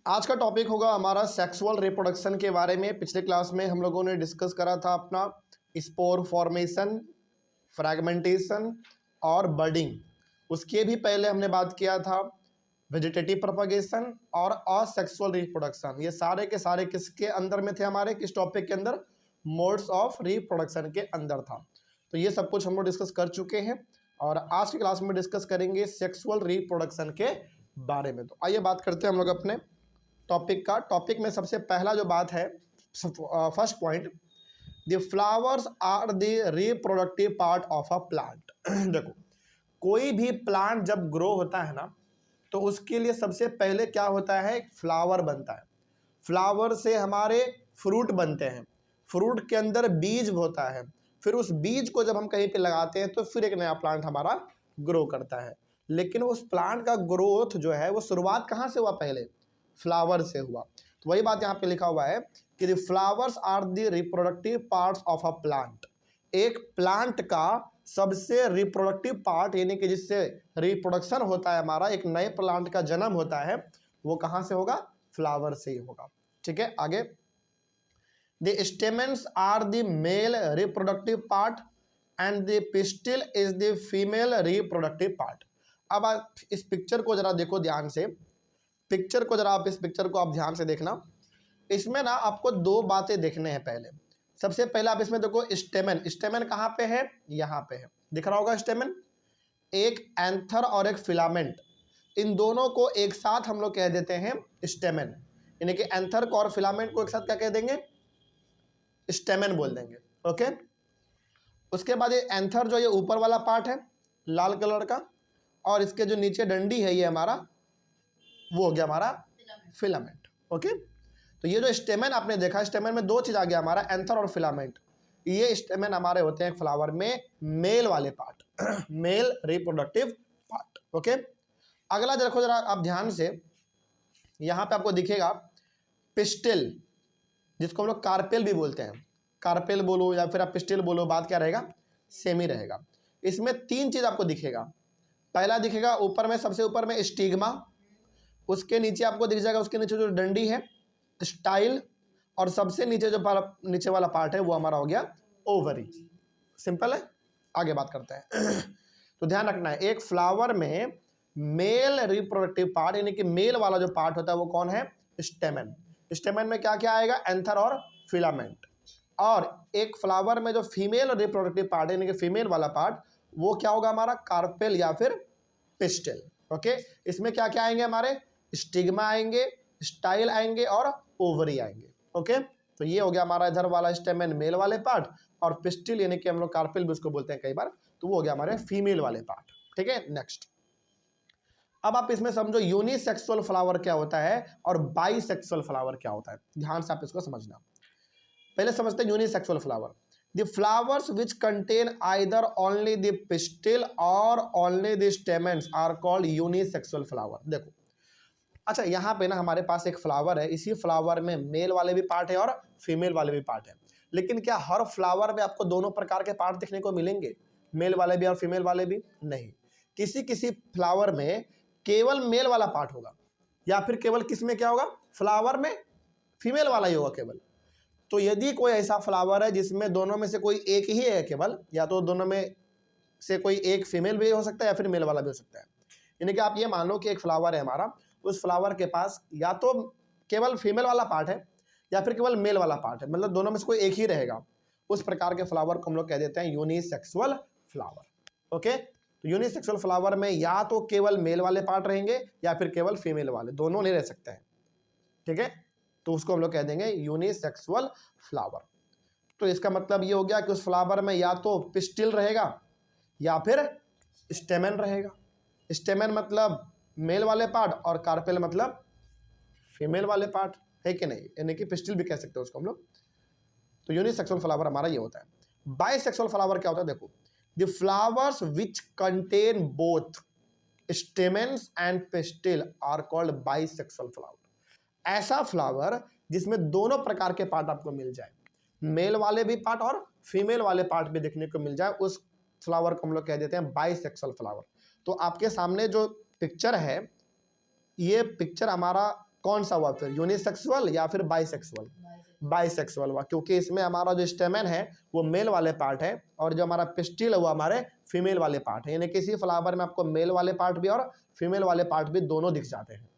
आज का टॉपिक होगा हमारा सेक्सुअल रिप्रोडक्शन के बारे में। पिछले क्लास में हम लोगों ने डिस्कस करा था अपना स्पोर फॉर्मेशन, फ्रैगमेंटेशन और बर्डिंग। उसके भी पहले हमने बात किया था वेजिटेटिव प्रोपगेशन और असेक्सुअल रिप्रोडक्शन। ये सारे के सारे किसके अंदर में थे? हमारे किस टॉपिक के अंदर? मोड्स ऑफ रिप्रोडक्शन के अंदर था। तो ये सब कुछ हम लोग डिस्कस कर चुके हैं और आज की क्लास में डिस्कस करेंगे सेक्सुअल रिप्रोडक्शन के बारे में। तो आइए बात करते हैं हम लोग अपने टॉपिक का। टॉपिक में सबसे पहला जो बात है, first point, the flowers are the reproductive part of a plant. देखो, कोई भी प्लांट जब ग्रो होता है ना, तो उसके लिए सबसे पहले क्या होता है? एक फ्लावर बनता है। फ्लावर से हमारे फ्रूट बनते हैं, फ्रूट के अंदर बीज होता है, फिर उस बीज को जब हम कहीं पे लगाते हैं तो फिर एक नया प्लांट हमारा ग्रो करता है। लेकिन उस प्लांट का ग्रोथ जो है वो शुरुआत कहाँ से हुआ? पहले फ्लावर से हुआ। तो वही बात यहाँ पे लिखा हुआ है कि the flowers are the reproductive parts of a plant. एक प्लांट का सबसे रिप्रोडक्टिव पार्ट, यानी कि जिससे रिप्रोडक्शन होता है हमारा, एक नए प्लांट का जन्म होता है, वो कहाँ से होगा? फ्लावर से ही होगा। ठीक है, आगे, the stamens are the male reproductive part and the pistil is the female reproductive part. अब आप इस पिक्चर को जरा देखो ध्यान से, इस पिक्चर को आप ध्यान से देखना। इसमें ना आपको दो बातें देखने हैं। पहले, सबसे पहले आप इसमें देखो स्टेमन। स्टेमन कहाँ पे है? यहाँ पे है, दिख रहा होगा स्टेमन। एक एंथर और एक फिलामेंट, इन दोनों को एक साथ हम लोग कह देते हैं स्टेमन। यानी कि एंथर को और फिलामेंट को एक साथ क्या कह देंगे? स्टेमन बोल देंगे। ओके, उसके बाद ये एंथर जो ये ऊपर वाला पार्ट है लाल कलर का, और इसके जो नीचे डंडी है ये हमारा, वो हो गया हमारा फिलामेंट। ओके, तो ये जो स्टेमन आपने देखा, स्टेमन में दो चीज आ गया हमारा, एंथर और फिलामेंट। ये स्टेमन हमारे होते हैं फ्लावर में मेल वाले part, mail reproductive part. Okay, अगला देखो जरा आप ध्यान से, यहाँ पे आपको दिखेगा पिस्टिल, जिसको हम लोग कार्पेल भी बोलते हैं। कार्पेल बोलो या फिर आप पिस्टिल बोलो, बात क्या रहेगा? सेम ही रहेगा। इसमें तीन चीज आपको दिखेगा। पहला दिखेगा ऊपर में, सबसे ऊपर में स्टिग्मा, उसके नीचे आपको दिख जाएगा, उसके नीचे जो डंडी है स्टाइल, और सबसे नीचे जो नीचे वाला पार्ट है वो हमारा हो गया ओवरी। सिंपल है, आगे बात करते हैं। तो ध्यान रखना है, एक फ्लावर में मेल रिप्रोडक्टिव पार्ट, यानी कि मेल वाला जो पार्ट होता है वो कौन है? स्टेमन। स्टेमन में क्या क्या आएगा? एंथर और फिलामेंट। और एक फ्लावर में जो फीमेल रिप्रोडक्टिव पार्ट है, यानी कि फीमेल वाला पार्ट, वो क्या होगा हमारा? कार्पेल या फिर पिस्टिल। ओके, इसमें क्या क्या आएंगे हमारे? स्टिग्मा आएंगे, स्टाइल आएंगे और ओवरी आएंगे। ओके, तो ये हो गया हमारा इधर वाला स्टेमन मेल वाले पार्ट, और पिस्टिल यानी कि हम लोग कार्पेल भी उसको बोलते हैं कई बार, तो वो हो गया हमारे फीमेल वाले पार्ट। ठीक है, नेक्स्ट, अब आप इसमें समझो यूनिसेक्सुअल फ्लावर क्या होता है और बाईसेक्सुअल फ्लावर क्या होता है। ध्यान से आप इसको समझना। पहले समझते हैं unisexual flower. The flowers which contain either only the pistil और only the stamens are called unisexual flower. देखो, अच्छा, यहाँ पे ना हमारे पास एक फ्लावर है, इसी फ्लावर में मेल वाले भी पार्ट है और फीमेल वाले भी पार्ट है। लेकिन क्या हर फ्लावर में आपको दोनों प्रकार के पार्ट देखने को मिलेंगे? मेल वाले भी और फीमेल वाले भी नहीं। किसी किसी फ्लावर में केवल मेल वाला पार्ट होगा, या फिर केवल किस में क्या होगा? फ्लावर में फीमेल वाला ही होगा केवल। तो यदि कोई ऐसा फ्लावर है जिसमें दोनों में से कोई एक ही है केवल, या तो दोनों में से कोई एक फीमेल भी हो सकता है या फिर मेल वाला भी हो सकता है। यानी कि आप ये मान लो कि एक फ्लावर है हमारा, उस फ्लावर के पास या तो केवल फीमेल वाला पार्ट है या फिर केवल मेल वाला पार्ट है, मतलब दोनों में से कोई एक ही रहेगा। उस प्रकार के फ्लावर को हम लोग कह देते हैं यूनिसेक्सुअल फ्लावर। ओके, तो यूनिसेक्सुअल फ्लावर में या तो केवल मेल वाले पार्ट रहेंगे या फिर केवल फीमेल वाले, दोनों नहीं रह सकते हैं। ठीक है, तो उसको हम लोग कह देंगे यूनिसेक्सुअल फ्लावर। तो इसका मतलब ये हो गया कि उस फ्लावर में या तो पिस्टिल रहेगा या फिर स्टेमन रहेगा। स्टेमन मतलब मेल वाले पार्ट और कार्पेल मतलब फीमेल वाले पार्ट, है कि नहीं? यानी कि पिस्टिल भी कह सकते हैं उसको हम लोग। तो यूनिसेक्सुअल फ्लावर हमारा ये होता है। बाइसेक्सुअल फ्लावर क्या होता है? देखो, the flowers which contain both stamens and pistil are called bisexual flower. ऐसा फ्लावर जिसमें दोनों प्रकार के पार्ट आपको मिल जाए, मेल वाले भी पार्ट और फीमेल वाले पार्ट भी देखने को मिल जाए, उस फ्लावर को हम लोग कह देते हैं बाइसेक्सुअल फ्लावर। तो आपके सामने जो पिक्चर है, ये पिक्चर हमारा कौन सा हुआ फिर, यूनिसेक्सुअल या फिर बाइसेक्सुअल? बाइसेक्सुअल हुआ, क्योंकि इसमें हमारा जो स्टेमन है वो मेल वाले पार्ट है और जो हमारा पिस्टिल है वो हमारे फीमेल वाले पार्ट है। यानी किसी फ्लावर में आपको मेल वाले पार्ट भी और फीमेल वाले पार्ट भी दोनों दिख जाते हैं।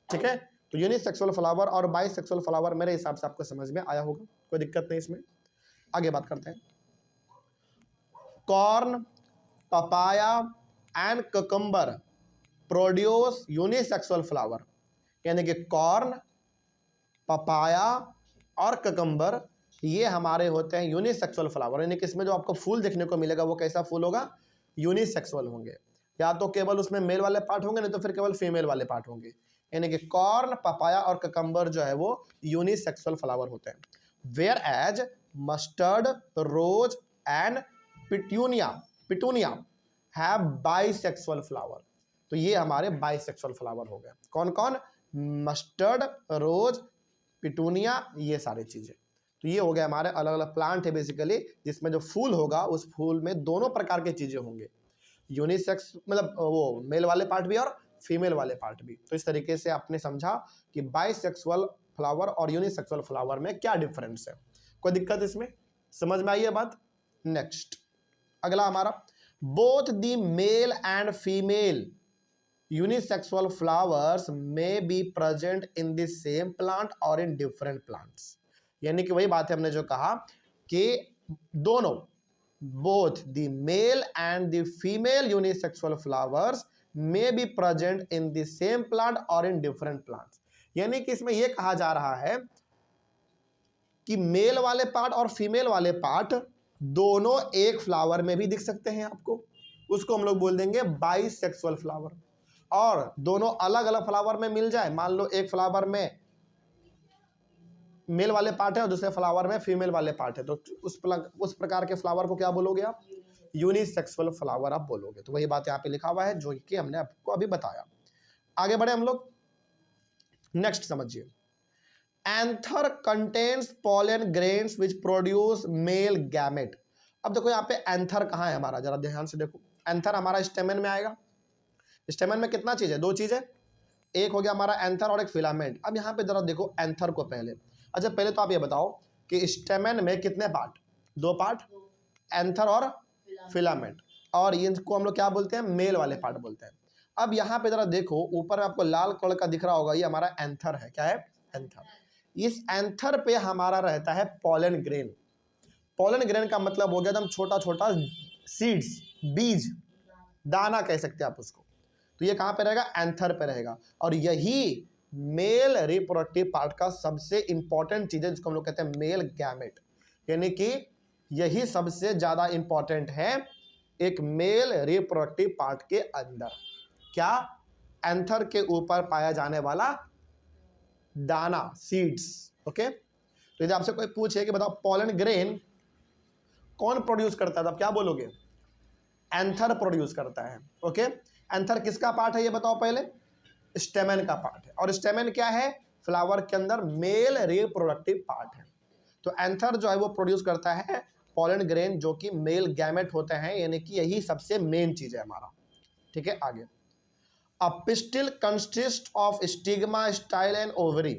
ठीक है, तो यूनिसेक्सुअल फ्लावर और बाइसेक्सुअल फ्लावर मेरे हिसाब से आपको समझ में आया होगा, कोई दिक्कत नहीं इसमें। आगे बात करते हैं। Corn, papaya and cucumber produce unisexual flower. यानी कि कॉर्न, पपाया और ककम्बर ये हमारे होते हैं यूनिसेक्सुअल फ्लावर। यानी कि इसमें जो आपको फूल देखने को मिलेगा वो कैसा फूल होगा, यूनिसेक्सुअल होंगे। या तो केवल उसमें मेल वाले पार्ट होंगे, नहीं तो फिर केवल फीमेल वाले पार्ट होंगे। यानी कि कॉर्न, पपाया और ककम्बर जो है वो यूनिसेक्सुअल फ्लावर होते हैं। Whereas mustard, rose and petunia have bisexual flower. तो ये हमारे बाइसेक्सुअल फ्लावर हो गए। कौन कौन? मस्टर्ड, रोज, पिटूनिया, ये सारी चीजें। तो ये हो गया हमारे अलग अलग प्लांट है बेसिकली, जिसमें जो फूल होगा उस फूल में दोनों प्रकार के चीजें होंगे, यूनिसेक्स मतलब वो मेल वाले पार्ट भी और फीमेल वाले पार्ट भी। तो इस तरीके से आपने समझा कि बाइसेक्सुअल फ्लावर और यूनिसेक्सुअल फ्लावर में क्या डिफरेंस है। कोई दिक्कत इसमें, समझ में आई है बात? नेक्स्ट अगला हमारा, both the male and female unisexual flowers may be present in the same plant और इन डिफरेंट प्लांट्स। यानी कि वही बात है हमने जो कहा कि दोनों, both the male and the female unisexual flowers may be present in the same plant और इन डिफरेंट प्लांट्स। यानी कि इसमें यह कहा जा रहा है कि मेल वाले पार्ट और फीमेल वाले पार्ट दोनों एक फ्लावर में भी दिख सकते हैं आपको, उसको हम लोग बोल देंगे बाइसेक्सुअल फ्लावर। और दोनों अलग अलग फ्लावर में मिल जाए, मान लो एक फ्लावर में मेल वाले पार्ट है और दूसरे फ्लावर में फीमेल वाले पार्ट है, तो उस प्रकार के फ्लावर को क्या बोलोगे आप? यूनिसेक्सुअल फ्लावर आप बोलोगे। तो वही बात यहाँ पे लिखा हुआ है जो कि हमने आपको अभी बताया। आगे बढ़े हम लोग, नेक्स्ट समझिए। Anther contains pollen grains which produce male gamete. अब देखो यहाँ पे एंथर कहाँ है हमारा, जरा ध्यान से देखो। एंथर हमारा स्टेमन में आएगा। स्टेमन में कितना चीज है? दो चीजें, एक हो गया हमारा एंथर और एक फिलामेंट। अब यहाँ पे जरा देखो एंथर को पहले। अच्छा पहले तो आप ये बताओ कि स्टेमन में कितने पार्ट? दो पार्ट, एंथर और फिलामेंट। और इनको हम लोग क्या बोलते हैं? मेल वाले पार्ट बोलते हैं। अब यहाँ पे जरा देखो, ऊपर में आपको लाल कलर का दिख रहा होगा, ये हमारा एंथर है। क्या है? एंथर। इस एंथर पे हमारा रहता है पॉलन ग्रेन। पॉलन ग्रेन का मतलब हो गया एकदम छोटा छोटा सीड्स, बीज, दाना कह सकते हैं आप उसको। तो ये कहाँ पे रहेगा? एंथर पे रहेगा। और यही मेल रिप्रोडक्टिव पार्ट का सबसे इंपॉर्टेंट चीज है, जिसको हम लोग कहते हैं मेल गैमेट। यानी कि यही सबसे ज्यादा इंपॉर्टेंट है एक मेल रिप्रोडक्टिव पार्ट के अंदर। क्या? एंथर के ऊपर पाया जाने वाला दाना, सीड्स। ओके, तो यदि आपसे कोई पूछे कि बताओ पॉलन ग्रेन कौन प्रोड्यूस करता है, तो आप क्या बोलोगे? एंथर प्रोड्यूस करता है। ओके, एंथर किसका पार्ट है ये बताओ पहले? स्टेमन का पार्ट है। और स्टेमन क्या है? फ्लावर के अंदर मेल रिप्रोडक्टिव पार्ट है। तो एंथर जो है वो प्रोड्यूस करता है पॉलन ग्रेन, जो कि मेल गैमेट होते हैं। यानी कि यही सबसे मेन चीज है हमारा। ठीक है, आगे। A pistil consist of stigma, style and ovary.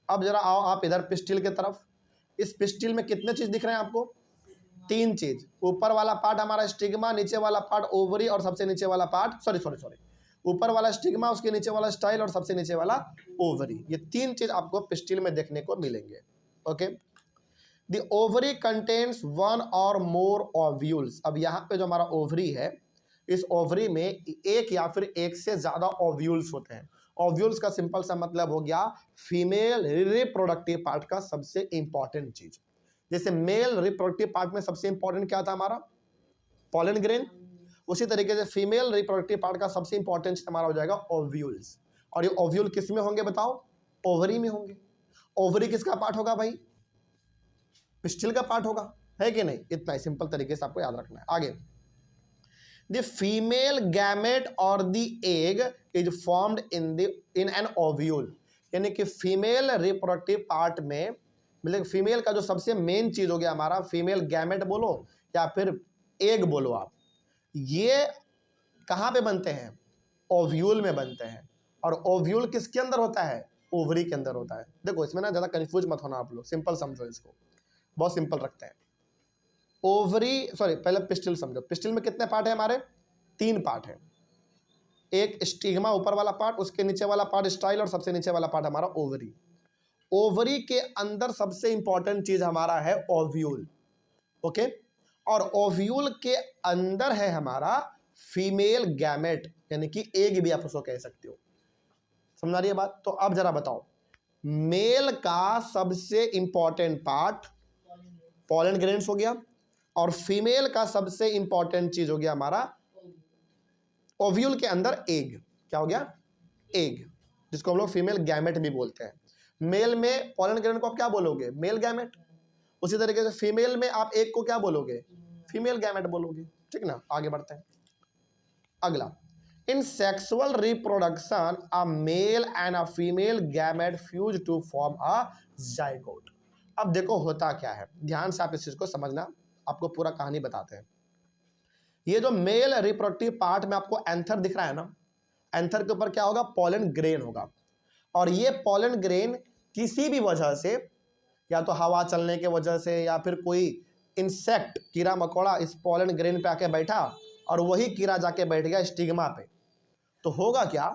अब जरा आओ आप इधर पिस्टिल की तरफ। इस पिस्टिल में कितने चीज दिख रहे हैं आपको? तीन चीज। ऊपर वाला पार्ट हमारा स्टिग्मा, नीचे वाला पार्ट ओवरी, और सबसे नीचे वाला पार्ट सॉरी ऊपर वाला स्टिग्मा, उसके नीचे वाला स्टाइल, और सबसे नीचे वाला ओवरी। ये तीन चीज आपको पिस्टिल में देखने को मिलेंगे। Okay, the ovary contains one और मोर ओव्यूल्स। अब यहाँ पे जो हमारा ओवरी है, इस ओवरी में एक या फिर एक से ज्यादा ओव्यूल्स होते हैं। ओव्यूल्स का सिंपल सा मतलब हो गया फीमेल रिप्रोडक्टिव पार्ट का सबसे इंपॉर्टेंट चीज। जैसे मेल रिप्रोडक्टिव पार्ट में सबसे इंपॉर्टेंट क्या था हमारा? Pollen grain. उसी तरीके से फीमेल रिप्रोडक्टिव पार्ट का सबसे इंपॉर्टेंट हमारा हो जाएगा ओव्यूल्स। और ये ओव्यूल किस में होंगे बताओ? ओवरी में होंगे। ओवरी किसका पार्ट होगा भाई? पिस्टिल का पार्ट होगा, है कि नहीं? इतना ही सिंपल तरीके से आपको याद रखना है। आगे, द फीमेल गैमेट और the egg is formed in an ovule. यानी कि फीमेल रिप्रोडक्टिव पार्ट में, मतलब फीमेल का जो सबसे मेन चीज हो गया हमारा, फीमेल गैमेट बोलो या फिर एग बोलो आप, ये कहाँ पे बनते हैं? ओव्यूल में बनते हैं। और ओव्यूल किसके अंदर होता है? ओवरी के अंदर होता है। देखो इसमें ना ज़्यादा कंफ्यूज मत होना आप लोग, सिंपल समझो इसको, बहुत सिंपल रखते हैं। ओवरी सॉरी पहले पिस्टिल समझो। पिस्टिल में कितने पार्ट है हमारे? 3 पार्ट है। एक स्टिग्मा ऊपर वाला पार्ट, उसके नीचे वाला पार्ट स्टाइल, और सबसे नीचे वाला पार्ट हमारा ओवरी। ओवरी के अंदर सबसे इंपॉर्टेंट चीज हमारा है ओव्यूल। ओके, और ओव्यूल के अंदर है हमारा फीमेल गैमेट, यानी कि एग भी आप उसको कह सकते हो। समझ रही है बात? तो अब जरा बताओ, मेल का सबसे इंपॉर्टेंट पार्ट पॉलन ग्रेन्स हो गया, और फीमेल का सबसे इंपॉर्टेंट चीज हो गया हमारा ओव्यूल के अंदर एग। क्या हो गया? एग, जिसको हम लोग फीमेल गैमेट भी बोलते हैं। मेल में पॉलन ग्रेन को आप क्या बोलोगे? Male gamete. उसी तरीके से फीमेल में आप एग को क्या बोलोगे? फीमेल गैमेट बोलोगे। ठीक ना, आगे बढ़ते हैं। अगला, in sexual reproduction a male and a female gamete fuse to form a zygote. अब देखो होता क्या है, ध्यान से आप इस चीज को समझना, आपको पूरा कहानी बताते हैं। ये जो मेल रिप्रोडक्टिव पार्ट में आपको एंथर दिख रहा है ना, एंथर के ऊपर क्या होगा? पॉलन ग्रेन होगा। और ये पॉलन ग्रेन किसी भी वजह से, या तो हवा चलने के वजह से, या फिर कोई इंसेक्ट कीड़ा मकोड़ा इस पॉलन ग्रेन पे आके बैठा और वही कीड़ा जाके बैठ गया स्टिग्मा पे, तो होगा क्या?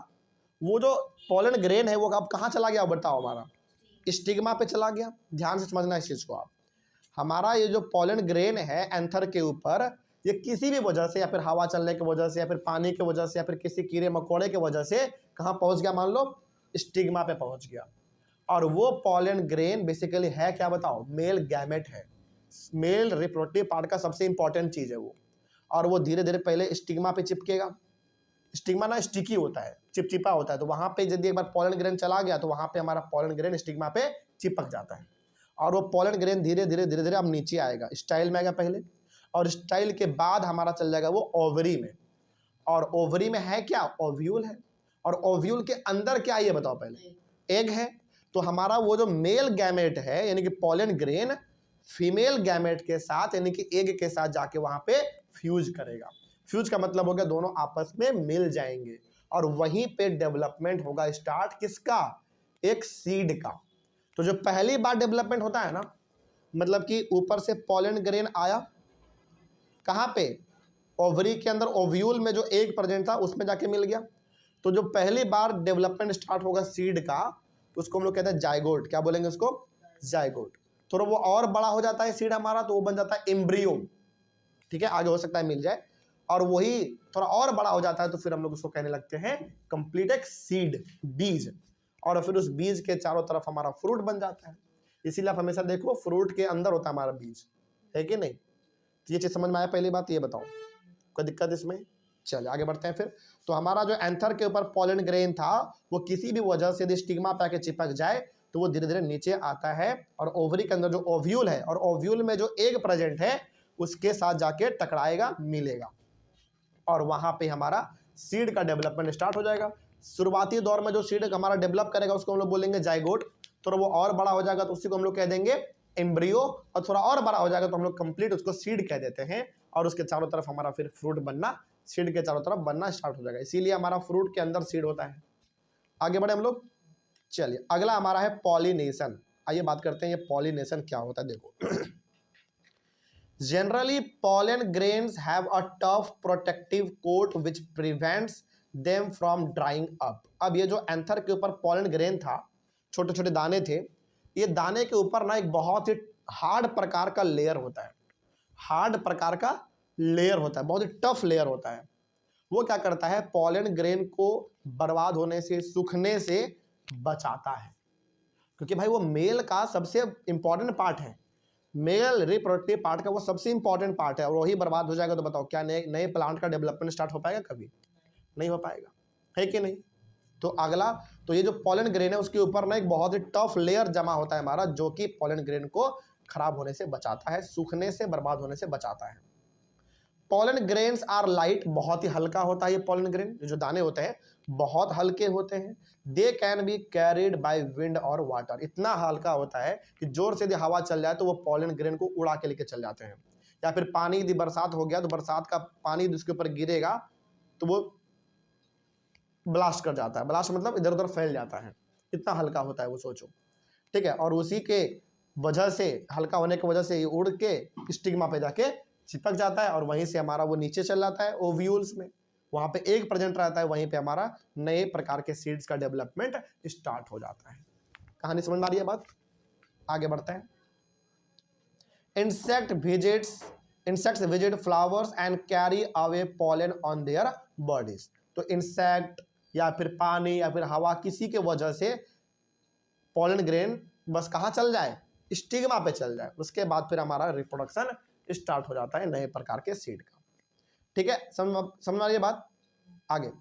वो जो पॉलन ग्रेन है वो अब कहाँ चला गया बताओ? हमारा स्टिग्मा पे चला गया। ध्यान से समझना इस चीज को आप। हमारा ये जो पॉलन ग्रेन है एंथर के ऊपर, ये किसी भी वजह से, या फिर हवा चलने की वजह से, या फिर पानी की वजह से, या फिर किसी कीड़े मकोड़े की वजह से कहाँ पहुंच गया? मान लो स्टिग्मा पे पहुंच गया। और वो पॉलन ग्रेन बेसिकली है क्या बताओ? मेल गैमेट है, मेल रिप्रोडक्टिव पार्ट का सबसे इंपॉर्टेंट चीज है वो। और वो धीरे धीरे पहले स्टिग्मा पे चिपकेगा। स्टिग्मा ना स्टिकी होता है, चिपचिपा होता है, तो वहां पे यदि एक बार पॉलन ग्रेन चला गया तो वहां पे हमारा पॉलन ग्रेन स्टिग्मा पे चिपक जाता है। और वो पॉलन ग्रेन धीरे धीरे अब नीचे आएगा, स्टाइल में आएगा पहले, और स्टाइल के बाद हमारा चल जाएगा वो ओवरी में। और ओवरी में है क्या? ओव्यूल है। और ओव्यूल के अंदर क्या है ये बताओ पहले? एग है। तो हमारा वो जो मेल गैमेट है यानी कि पॉलन ग्रेन फीमेल गैमेट के साथ यानी कि एग के साथ जाके वहां पे फ्यूज करेगा। फ्यूज का मतलब हो गया दोनों आपस में मिल जाएंगे, और वहीं पे डेवलपमेंट होगा स्टार्ट किसका? एक सीड का। तो जो पहली बार डेवलपमेंट होता है ना, मतलब कि ऊपर से पॉलन ग्रेन आया कहाँ पे? ओवरी के अंदर, ओव्यूल में जो एग प्रेजेंट था उसमें जाके मिल गया। तो जो पहली बार डेवलपमेंट स्टार्ट होगा सीड का, उसको हम लोग कहते हैं जाइगोट। क्या बोलेंगे उसको? जाइगोट। थोड़ा वो और बड़ा हो जाता है सीड हमारा, तो वो बन जाता है एम्ब्रियो। ठीक है, आगे हो सकता है मिल जाए। और वही थोड़ा और बड़ा हो जाता है तो फिर हम लोग उसको कहने लगते हैं कंप्लीट एक सीड, बीज। और फिर उस बीज के चारों तरफ हमारा फ्रूट बन जाता है। इसीलिए आप हमेशा देखो फ्रूट के अंदर होता है हमारा बीज, है कि नहीं? ये चीज समझ में आया? पहली बात ये बताओ, कोई दिक्कत इसमें? चलिए आगे बढ़ते हैं फिर। तो हमारा जो एंथर के ऊपर पॉलन ग्रेन था वो किसी भी वजह से यदि स्टिग्मा पे आके चिपक जाए तो वो धीरे धीरे नीचे आता है, और ओवरी के अंदर जो ओव्यूल है और ओव्यूल में जो एग प्रेजेंट है उसके साथ जाके टकराएगा, मिलेगा, और वहां पे हमारा सीड का डेवलपमेंट स्टार्ट हो जाएगा। शुरुआती दौर में जो सीड हमारा डेवलप करेगा उसको हम लोग बोलेंगे जाइगोट। तो वो और बड़ा हो जाएगा तो उसी को हम लोग कह देंगे एम्ब्रियो, और थोड़ा और बड़ा हो जाएगा तो हम लोग कंप्लीट उसको सीड कह देते हैं। और उसके चारों तरफ हमारा फिर फ्रूट बनना, सीड के चारों तरफ बनना स्टार्ट हो जाएगा। इसीलिए हमारा फ्रूट के अंदर सीड होता है। आगे बढ़े हम लोग। चलिए अगला हमारा है पॉलिनेशन। आइए बात करते हैं ये पॉलिनेशन क्या होता है। देखो generally pollen grains have a tough protective coat which prevents them from drying up। अब ये जो एंथर के ऊपर pollen grain था, छोटे छोटे दाने थे, ये दाने के ऊपर ना एक बहुत ही हार्ड प्रकार का लेयर होता है, हार्ड प्रकार का लेयर होता है, बहुत ही टफ लेयर होता है। वो क्या करता है? pollen grain को बर्बाद होने से, सूखने से बचाता है, क्योंकि भाई वो मेल का सबसे इंपॉर्टेंट पार्ट है, मेल रिप्रोडक्टिव पार्ट का वो सबसे इंपॉर्टेंट पार्ट है। और वही बर्बाद हो जाएगा तो बताओ क्या नए नए प्लांट का डेवलपमेंट स्टार्ट हो पाएगा? कभी नहीं हो पाएगा, है कि नहीं? तो अगला, तो ये जो पॉलन ग्रेन है उसके ऊपर ना एक बहुत ही टफ लेयर जमा होता है हमारा, जो कि पॉलन ग्रेन को खराब होने से बचाता है, सूखने से, बर्बाद होने से बचाता है। पॉलन ग्रेन्स आर लाइट, बहुत ही हल्का होता है ये पॉलन ग्रेन, जो दाने होते हैं बहुत हल्के होते हैं। They can be carried by wind और वाटर, इतना हल्का होता है कि जोर से यदि हवा चल जाए तो वो पॉलन ग्रेन को उड़ा के लेके चल जाते हैं। या फिर पानी यदि बरसात हो गया तो बरसात का पानी उसके ऊपर गिरेगा तो वो ब्लास्ट कर जाता है, ब्लास्ट मतलब इधर उधर फैल जाता है। इतना हल्का होता है वो, सोचो, ठीक है। और उसी के वजह से, हल्का होने की वजह से ये उड़ के स्टिग्मा पे जाके चिपक जाता है और वहीं से हमारा वो नीचे चल जाता है ओव्यूल्स में, वहां पे एक प्रेजेंट रहता है, वहीं पे हमारा नए प्रकार के सीड्स का डेवलपमेंट स्टार्ट हो जाता है। कहानी समझ में आ रही है बात? आगे बढ़ते हैं। Insects visit flowers and carry away pollen on their bodies. तो इंसेक्ट या फिर पानी या फिर हवा, किसी के वजह से पॉलन ग्रेन बस कहाँ चल जाए, स्टिग्मा पे चल जाए, उसके बाद फिर हमारा रिप्रोडक्शन स्टार्ट हो जाता है नए प्रकार के सीड का। ठीक है, समझ आ रही है बात? आगे,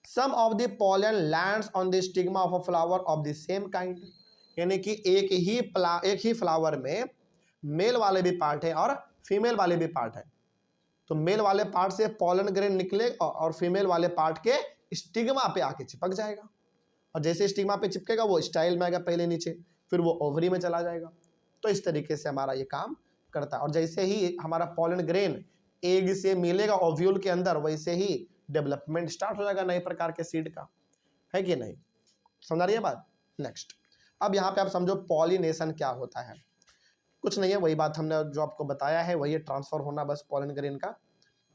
some of the pollen lands on the stigma of a flower of the same kind. यानी कि एक ही फ्लावर में मेल वाले भी पार्ट है और फीमेल वाले भी पार्ट है। तो मेल वाले पार्ट से पॉलन ग्रेन निकलेगा और फीमेल वाले पार्ट के स्टिग्मा पे आके चिपक जाएगा, और जैसे स्टिग्मा पे चिपकेगा वो स्टाइल में आएगा पहले नीचे, फिर वो ओवरी में चला जाएगा। तो इस तरीके से हमारा ये काम करता है। और जैसे ही हमारा पॉलन ग्रेन एग से मिलेगा ओव्यूल के अंदर, वैसे ही डेवलपमेंट स्टार्ट हो जाएगा नए प्रकार के सीड का, है कि नहीं? समझ रही है बात? नेक्स्ट, अब यहाँ पे आप समझो पॉलिनेशन क्या होता है। कुछ नहीं है, वही बात हमने जो आपको बताया है वही ट्रांसफर होना बस पॉलन ग्रेन का।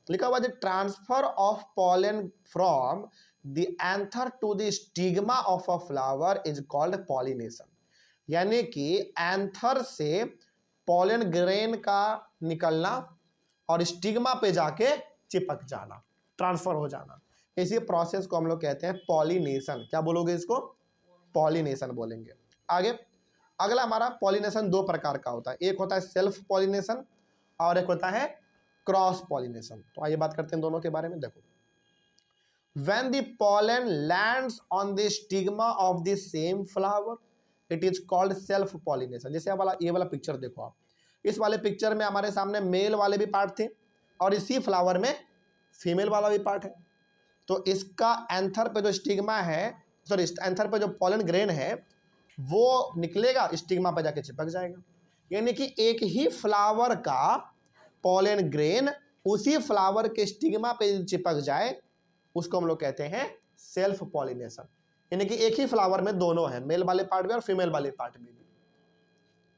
लिखा हुआ है transfer of pollen from the anther to the stigma of a flower is called pollination. यानी कि एंथर से पॉलन ग्रेन का निकलना और स्टिग्मा पे जाके चिपक जाना, ट्रांसफर हो जाना, इसी प्रोसेस को हम लोग कहते हैं पॉलिनेशन। क्या बोलोगे इसको? पॉलिनेशन बोलेंगे। आगे, अगला हमारा पॉलिनेशन दो प्रकार का होता है, एक होता है सेल्फ पॉलिनेशन और एक होता है क्रॉस पॉलिनेशन। तो आइए बात करते हैं दोनों के बारे में। देखो, when the pollen lands on the stigma of the same flower it is called self pollination। जैसे ये वाला पिक्चर देखो आप, इस वाले पिक्चर में हमारे सामने मेल वाले भी पार्ट थे और इसी फ्लावर में फीमेल वाला भी पार्ट है। तो इसका एंथर पे जो स्टिग्मा है, सॉरी एंथर पे जो पॉलन ग्रेन है वो निकलेगा, स्टिग्मा पे जाके चिपक जाएगा। यानी कि एक ही फ्लावर का पॉलन ग्रेन उसी फ्लावर के स्टिग्मा पे चिपक जाए, उसको हम लोग कहते हैं सेल्फ पॉलिनेशन। यानी कि एक ही फ्लावर में दोनों है, मेल वाले पार्ट भी और फीमेल वाले पार्ट भी।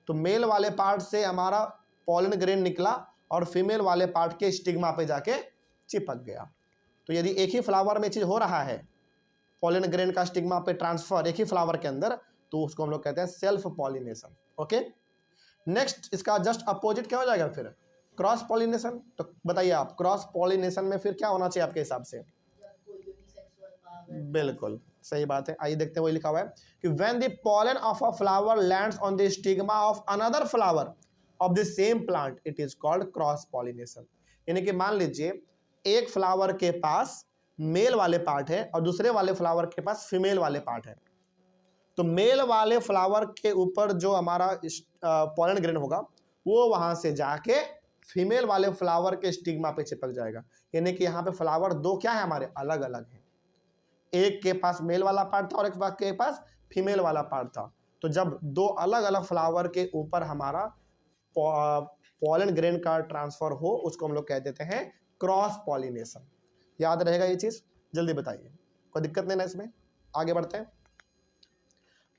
तो मेल वाले पार्ट से हमारा पॉलन ग्रेन निकला और फीमेल वाले पार्ट के स्टिग्मा पे जाके चिपक गया। तो यदि एक ही फ्लावर में चीज हो रहा है, पॉलन ग्रेन का स्टिग्मा पे ट्रांसफर एक ही फ्लावर के अंदर, तो उसको हम लोग कहते हैं सेल्फ पॉलिनेशन। ओके, नेक्स्ट, इसका जस्ट अपोजिट क्या हो जाएगा फिर? Cross pollination. तो बताइए आप, क्रॉस पॉलिनेशन में फिर क्या होना चाहिए आपके हिसाब से? बिल्कुल सही बात है। आइए देखते हैं, वही लिखा हुआ है कि when the pollen of a flower lands on the stigma of another flower of the same plant it is called cross pollination। यानी कि मान लीजिए एक फ्लावर के पास मेल वाले पार्ट है और दूसरे वाले फ्लावर के पास फीमेल वाले पार्ट है। तो मेल वाले फ्लावर के ऊपर जो हमारा पॉलन ग्रेन होगा वो वहां से जाके फीमेल वाले फ्लावर के स्टिग्मा पे चिपक जाएगा। यानी कि यहाँ पे फ्लावर दो क्या है हमारे, अलग अलग है। एक के पास मेल वाला पार्ट था और एक के पास फीमेल वाला पार्ट था। तो जब दो अलग अलग फ्लावर के ऊपर हमारा पॉलन ग्रेन का ट्रांसफर हो, उसको हम लोग कह देते हैं क्रॉस पॉलिनेशन। याद रहेगा ये चीज? जल्दी बताइए, कोई दिक्कत नहीं ना इसमें? आगे बढ़ते हैं।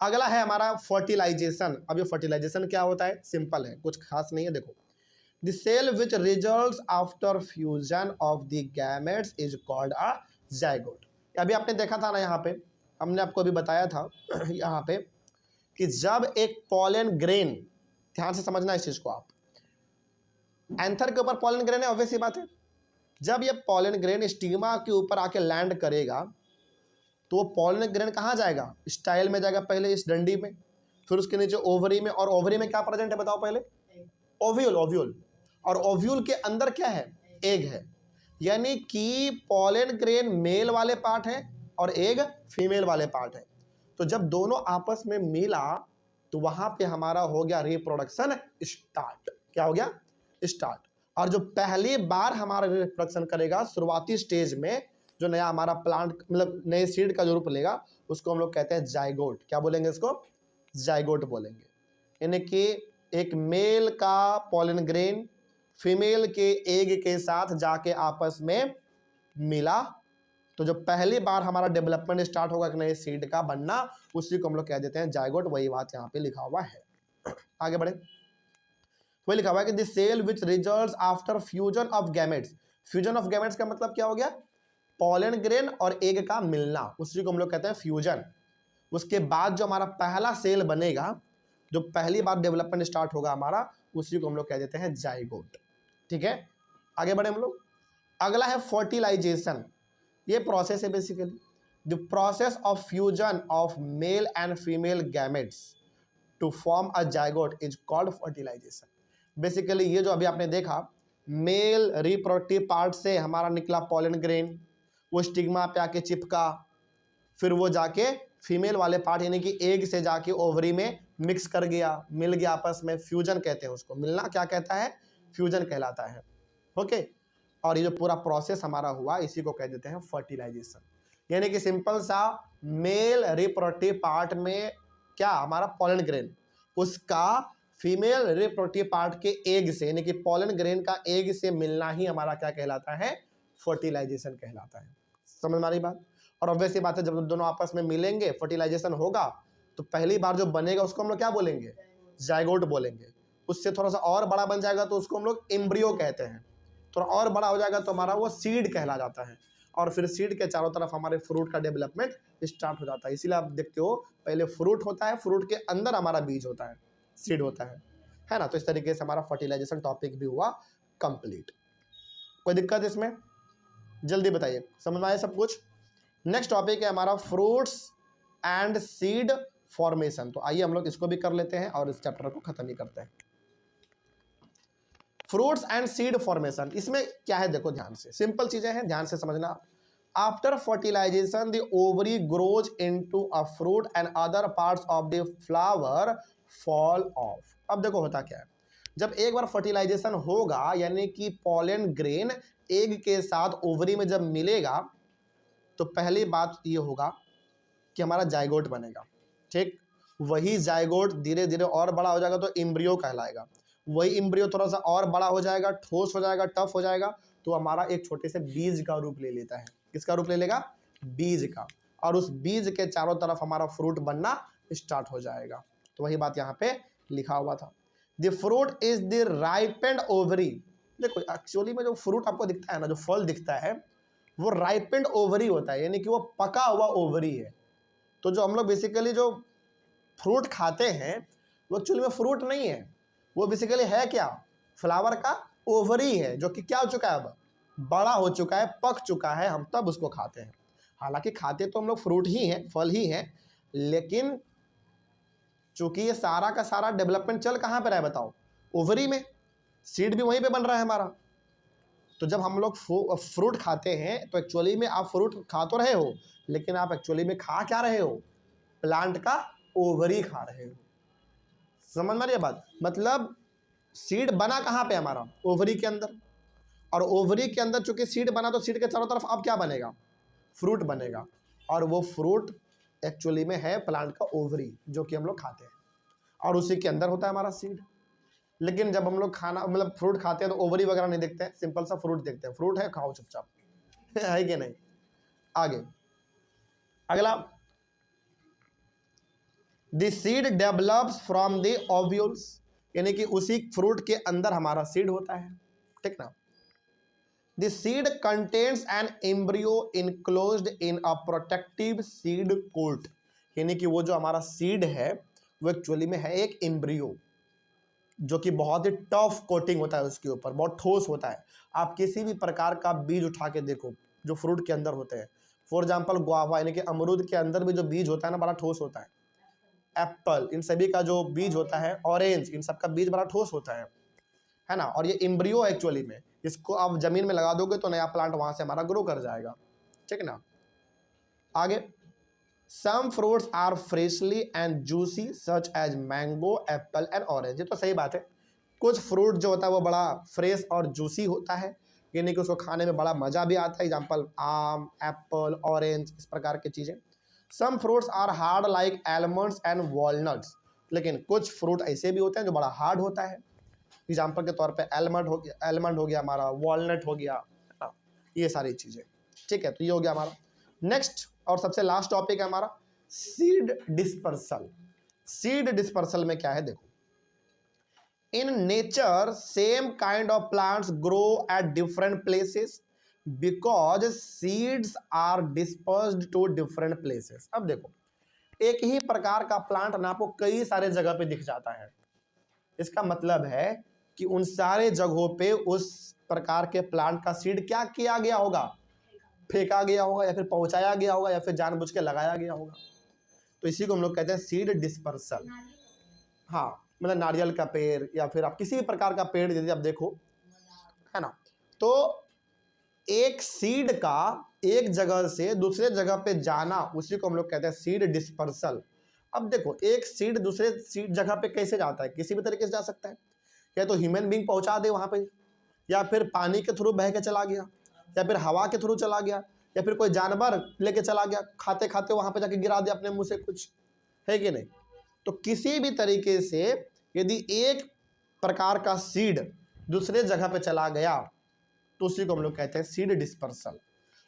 अगला है हमारा फर्टिलाइजेशन। अब ये फर्टिलाइजेशन क्या होता है? सिंपल है, कुछ खास नहीं है। देखो, the cell which results after fusion of the gametes is called a zygote. अभी आपने देखा था ना, यहाँ पे हमने आपको अभी बताया था यहाँ पे कि जब एक पॉलन ग्रेन, ध्यान से समझना इस चीज को आप, एंथर के ऊपर पॉलन ग्रेन है, ऑब्वियस सी बात है। जब ये पॉलन ग्रेन स्टिग्मा के ऊपर आके लैंड करेगा तो वो पॉलन ग्रेन कहाँ जाएगा? स्टाइल में जाएगा, पहले इस डंडी में, फिर उसके नीचे ओवरी में। और ओवरी में क्या प्रेजेंट है बताओ पहले? ओव्यूल। ओव्यूल, और ओव्यूल के अंदर क्या है? एग है। यानी कि पॉलन ग्रेन मेल वाले पार्ट है और एग फीमेल वाले पार्ट है। तो जब दोनों आपस में मिला तो वहां पे हमारा हो गया रिप्रोडक्शन स्टार्ट। क्या हो गया? स्टार्ट। और जो पहली बार हमारा रिप्रोडक्शन करेगा शुरुआती स्टेज में, जो नया हमारा प्लांट मतलब नए सीड का जो रूप लेगा, उसको हम लोग कहते हैं जाइगोट। क्या बोलेंगे इसको? जाइगोट बोलेंगे। यानी कि एक मेल का पॉलन ग्रेन फीमेल के एग के साथ जाके आपस में मिला तो जो पहली बार हमारा डेवलपमेंट स्टार्ट होगा एक नए सीड का बनना, उसी को हम लोग कह देते हैं जायगोट। वही बात यहाँ पे लिखा हुआ है। आगे बढ़े, वही लिखा हुआ है कि the cell which results after fusion of gametes. Fusion of gametes का मतलब क्या हो गया? पॉलन ग्रेन और एग का मिलना, उसी को हम लोग कहते हैं फ्यूजन। उसके बाद जो हमारा पहला सेल बनेगा, जो पहली बार डेवलपमेंट स्टार्ट होगा हमारा, उसी को हम लोग कह देते हैं जाइगोट। ठीक है, आगे बढ़े हम लोग। अगला है फर्टिलाइजेशन। ये प्रोसेस है basically the process of fusion of male and female gametes to form a zygote is called fertilisation. Basically ये जो अभी आपने देखा, मेल रिप्रोडक्टिव पार्ट से हमारा निकला पॉलन ग्रेन, वो स्टिग्मा पे आके चिपका, फिर वो जाके फीमेल वाले पार्ट यानी कि एग से जाके ओवरी में मिक्स कर गया, मिल गया आपस में, फ्यूजन कहते हैं उसको। मिलना क्या कहता है? फ्यूजन कहलाता है। ओके, और ये जो पूरा प्रोसेस हमारा हुआ, इसी को कह देते हैं फर्टिलाइजेशन। यानी कि सिंपल सा, मेल रिप्रोडक्टिव पार्ट में क्या हमारा पॉलन ग्रेन, उसका फीमेल रिप्रोडक्टिव पार्ट के एग से यानी कि पॉलन ग्रेन का एग से मिलना ही हमारा क्या कहलाता है? फर्टिलाइजेशन कहलाता है। समझ में आ रही बात? और ऑब्वियस बात है, जब दोनों आपस में मिलेंगे, फर्टिलाइजेशन होगा, तो पहली बार जो बनेगा उसको हम लोग क्या बोलेंगे? जाइगोट बोलेंगे। उससे थोड़ा सा और बड़ा बन जाएगा तो उसको हम लोग एम्ब्रियो कहते हैं। थोड़ा और बड़ा हो जाएगा तो हमारा वो सीड कहला जाता है। और फिर सीड के चारों तरफ हमारे फ्रूट का डेवलपमेंट स्टार्ट हो जाता है। इसीलिए आप देखते हो, पहले फ्रूट होता है, फ्रूट के अंदर हमारा बीज होता है, सीड होता है ना। तो इस तरीके से हमारा फर्टिलाइजेशन टॉपिक भी हुआ कंप्लीट। कोई दिक्कत इसमें? जल्दी बताइए, समझ में आया सब कुछ? नेक्स्ट टॉपिक है हमारा फ्रूट्स एंड सीड फॉर्मेशन। तो आइए हम लोग इसको भी कर लेते हैं और इस चैप्टर को खत्म ही करते हैं। फ्रूट्स एंड सीड फॉर्मेशन, इसमें क्या है देखो ध्यान से, सिंपल चीजें हैं, ध्यान से समझना। After fertilisation the ovary grows into a fruit and other parts of the flower fall off. अब देखो होता क्या है, जब एक बार फर्टिलाइजेशन होगा यानी कि पॉलन ग्रेन एग के साथ ओवरी में जब मिलेगा, तो पहली बात ये होगा कि हमारा जाइगोट बनेगा। ठीक, वही जाइगोट धीरे धीरे और बड़ा हो जाएगा तो एम्ब्रियो कहलाएगा। वही एम्ब्रियो थोड़ा सा और बड़ा हो जाएगा, ठोस हो जाएगा, टफ हो जाएगा, तो हमारा एक छोटे से बीज का रूप ले लेता है। किसका रूप ले लेगा? बीज का। और उस बीज के चारों तरफ हमारा फ्रूट बनना स्टार्ट हो जाएगा। तो वही बात यहाँ पे लिखा हुआ था, the fruit is the ripened ovary. देखो एक्चुअली में जो फ्रूट आपको दिखता है ना, जो फल दिखता है, वो राइपेंड ओवरी होता है, यानी कि वो पका हुआ ओवरी है। तो जो हम लोग बेसिकली जो फ्रूट खाते हैं, वो एक्चुअली में फ्रूट नहीं है, वो बेसिकली है क्या? फ्लावर का ओवरी है, जो कि क्या हो चुका है, अब बड़ा हो चुका है, पक चुका है, हम तब उसको खाते हैं। हालांकि खाते तो हम लोग फ्रूट ही हैं, फल ही हैं, लेकिन चूंकि ये सारा का सारा डेवलपमेंट चल कहाँ पे रहा है बताओ? ओवरी में। सीड भी वहीं पे बन रहा है हमारा। तो जब हम लोग फ्रूट खाते हैं तो एक्चुअली में आप फ्रूट खा तो रहे हो, लेकिन आप एक्चुअली में खा क्या रहे हो? प्लांट का ओवरी खा रहे हो। समझ में आ रही है बात? मतलब सीड बना कहाँ पे हमारा? ओवरी के अंदर। और ओवरी के अंदर चूंकि सीड बना, तो सीड के चारों तरफ अब क्या बनेगा? फ्रूट बनेगा। और वो फ्रूट एक्चुअली में है प्लांट का ओवरी, जो कि हम लोग खाते हैं, और उसी के अंदर होता है हमारा सीड। लेकिन जब हम लोग खाना मतलब फ्रूट खाते हैं तो ओवरी वगैरह नहीं देखते हैं, सिंपल सा फ्रूट देखते हैं, फ्रूट है खाओ चुपचाप। है कि नहीं? आगे अगला, the seed develops from the ovules, यानी कि उसी फ्रूट के अंदर हमारा सीड होता है। ठीक ना? The seed contains an embryo enclosed in a protective seed coat, यानी कि वो जो हमारा सीड है वो एक्चुअली में है एक एम्ब्रियो, जो कि बहुत ही टफ कोटिंग होता है उसके ऊपर, बहुत ठोस होता है। आप किसी भी प्रकार का बीज उठा के देखो जो फ्रूट के अंदर होते हैं, फॉर एग्जांपल गुआवा यानी कि अमरूद के अंदर भी जो बीज होता है ना, बड़ा ठोस होता है। एप्पल, इन सभी का जो बीज होता है, ऑरेंज, इन सब का बीज बड़ा ठोस होता है ना। और ये एम्ब्रियो एक्चुअली में, इसको आप जमीन में लगा दोगे तो नया प्लांट वहां से हमारा ग्रो कर जाएगा। ठीक ना? आगे, some fruits are freshly and juicy such as mango, apple and orange. ये तो सही बात है, कुछ फ्रूट जो होता है वो बड़ा फ्रेश और जूसी होता है, यानी कि उसको खाने में बड़ा मज़ा भी आता है। एग्जाम्पल आम, एप्पल, ऑरेंज, इस प्रकार की चीज़ें। Some fruits are hard like almonds and walnuts, लेकिन कुछ फ्रूट ऐसे भी होते हैं जो बड़ा हार्ड होता है। एग्जाम्पल के तौर पे आलमंड हो गया हमारा, वॉलनट हो गया, ये सारी चीज़ें। ठीक है, तो ये हो गया हमारा। नेक्स्ट और सबसे लास्ट टॉपिक है हमारा सीड डिस्पर्सल। सीड डिस्पर्सल में क्या है देखो, in nature same kind of plants grow at different places because seeds are dispersed to different places. अब देखो, एक ही प्रकार का प्लांट ना आपको कई सारे जगह पे दिख जाता है, इसका मतलब है कि उन सारे जगहों पे उस प्रकार के प्लांट का सीड क्या किया गया होगा, फेंका गया होगा, या फिर पहुंचाया गया होगा, या फिर जानबूझ के लगाया गया होगा। तो इसी को हम लोग कहते हैं सीड डिस्पर्सल। हाँ, मतलब नारियल का पेड़ या फिर आप किसी भी प्रकार का पेड़ यदि आप देखो, है ना, तो एक सीड का एक जगह से दूसरे जगह पे जाना, उसी को हम लोग कहते हैं सीड डिस्पर्सल। अब देखो, एक सीड दूसरे सीड जगह पे कैसे जाता है, किसी भी तरीके से जा सकता है, या तो ह्यूमन बीइंग पहुंचा दे वहां पे, या फिर पानी के थ्रू बह के चला गया, या फिर हवा के थ्रू चला गया, या फिर कोई जानवर लेके चला गया, खाते खाते वहां पे जाके गिरा दे अपने मुंह से कुछ, है कि नहीं। तो किसी भी तरीके से यदि एक प्रकार का सीड दूसरे जगह पे चला गया तो उसी को हम लोग कहते हैं सीड डिस्पर्सल।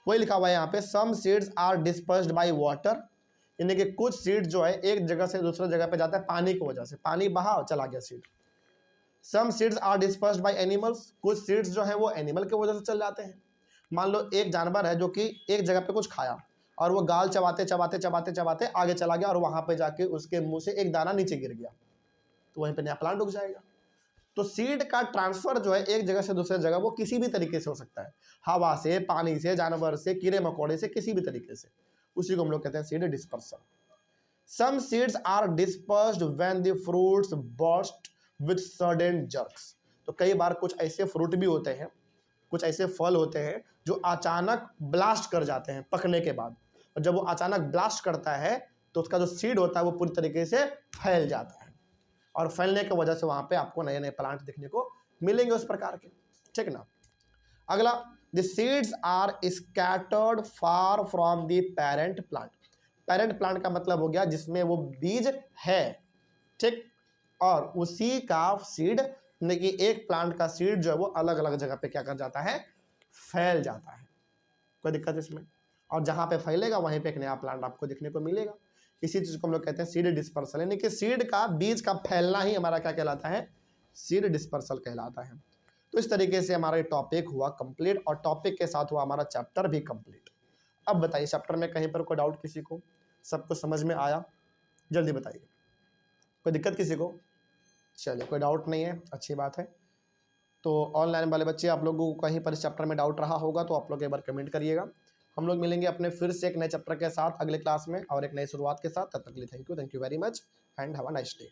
वही लिखा हुआ है यहाँ पे, some seeds are dispersed by water, यानी कि कुछ सीड जो है एक जगह से दूसरे जगह पे जाता है पानी की वजह से, पानी बहा चला गया seed. Some seeds are dispersed by animals, कुछ सीड्स जो है वो एनिमल की वजह से चल जाते हैं। मान लो एक जानवर है जो कि एक जगह पे कुछ खाया और वो गाल चबाते चबाते चबाते चबाते आगे चला गया और वहां पे जाके उसके मुंह से एक दाना नीचे गिर गया, तो वहीं पे नया प्लांट उग जाएगा। तो सीड का ट्रांसफर जो है एक जगह से दूसरे जगह वो किसी भी तरीके से हो सकता है, हवा से, पानी से, जानवर से, कीड़े मकोड़े से, किसी भी तरीके से, उसी को हम लोग कहते हैं seed dispersal. Some seeds are dispersed when the fruits burst with sudden jerks. तो कई बार कुछ ऐसे फ्रूट भी होते हैं, कुछ ऐसे फल होते हैं जो अचानक ब्लास्ट कर जाते हैं पकने के बाद, और जब वो अचानक ब्लास्ट करता है तो उसका जो सीड होता है वो पूरी तरीके से फैल जाता है, और फैलने की वजह से वहां पे आपको नए नए प्लांट देखने को मिलेंगे उस प्रकार के, ठीक ना। अगला, the seeds are scattered far from the parent plant. Parent plant का मतलब हो गया जिसमें वो बीज है, ठीक, और उसी का सीड, यानी कि एक प्लांट का सीड जो है वो अलग अलग जगह पे क्या कर जाता है, फैल जाता है। कोई दिक्कत इसमें, और जहां पे फैलेगा वहीं पे एक नया प्लांट आपको देखने को मिलेगा। इसी चीज को हम लोग कहते हैं सीड डिस्पर्सल, यानी कि सीड का, बीज का फैलना ही हमारा क्या कहलाता है, सीड डिस्पर्सल कहलाता है। तो इस तरीके से हमारा टॉपिक हुआ कंप्लीट, और टॉपिक के साथ हुआ हमारा चैप्टर भी कंप्लीट। अब बताइए चैप्टर में कहीं पर कोई डाउट किसी को, सब कुछ समझ में आया, जल्दी बताइए, कोई दिक्कत किसी को। चलिए, कोई डाउट नहीं है, अच्छी बात है। तो ऑनलाइन वाले बच्चे, आप लोगों को कहीं पर इस चैप्टर में डाउट रहा होगा तो आप लोग एक बार कमेंट करिएगा। हम लोग मिलेंगे अपने फिर से एक नए चैप्टर के साथ अगले क्लास में और एक नई शुरुआत के साथ। तब तक के लिए thank you very much and have a nice day.